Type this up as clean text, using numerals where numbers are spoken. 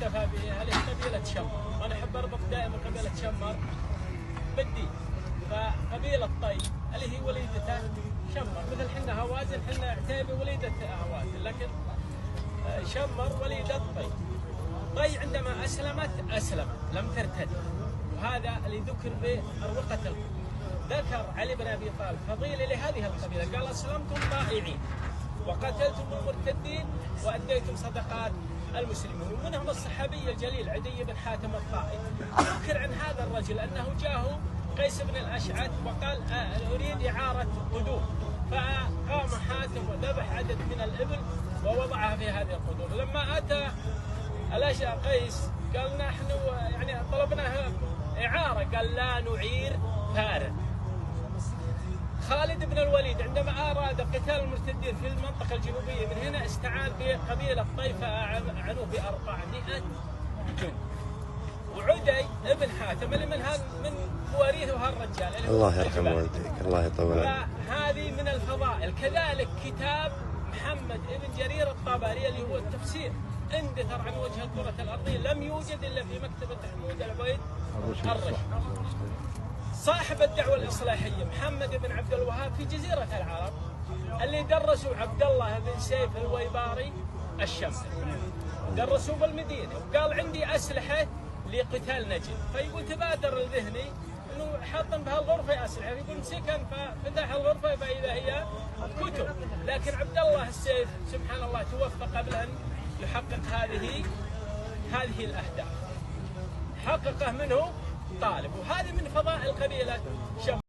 يحتفى بها هذه قبيلة شمر، وأنا أحب أربط دائما قبيلة شمر بالدين. فقبيلة طي اللي هي وليدته شمر، مثل حنا هوازن، حنا عتيبة وليدة هوازن، لكن شمر وليدة طي. طي عندما أسلمت لم ترتد، وهذا اللي ذكر بأروقة القلوب. ذكر علي بن أبي طالب فضيلة لهذه القبيلة، قال: أسلمتم طائعين وقتلتم المرتدين وأديتم صدقات المسلمين. ومنهم الصحابي الجليل عدي بن حاتم الطائي. ذكر عن هذا الرجل أنه جاءه قيس بن الأشعث وقال: أريد إعارة قدوم، فقام حاتم وذبح عدد من الإبل ووضعها في هذه القدوم. لما أتى قيس قال: نحن يعني طلبنا إعارة، قال: لا نعير فارا. خالد بن الوليد عندما أراد قتال المرتدين في المنطقة الجنوبية من هنا استعان بقبيلة طي فأعنوه ب400 جند. وعدي بن حاتم اللي من مواريثه هالرجال، الله يرحم والديك، الله يطول عمرك. فهذه من الفضائل. كذلك كتاب محمد بن جرير الطبري اللي هو التفسير اندثر عن وجه الكرة الأرضية، لم يوجد إلا في مكتبة محمود العبيد الرشد. صاحب الدعوة الإصلاحية محمد بن عبد الوهاب في جزيرة العرب اللي درسوا عبد الله بن سيف الويباري الشمس، درسوه بالمدينة، وقال: عندي أسلحة لقتال نجد. فيقول تبادر الذهني انه حاطن بهالغرفه اسلحه، يقول مسكن ففتح الغرفه فاذا هي كتب. لكن عبد الله السيف سبحان الله توفى قبل ان يحقق هذه الاهداف، حققه منه طالب. وهذه من فضائل قبيله شمر.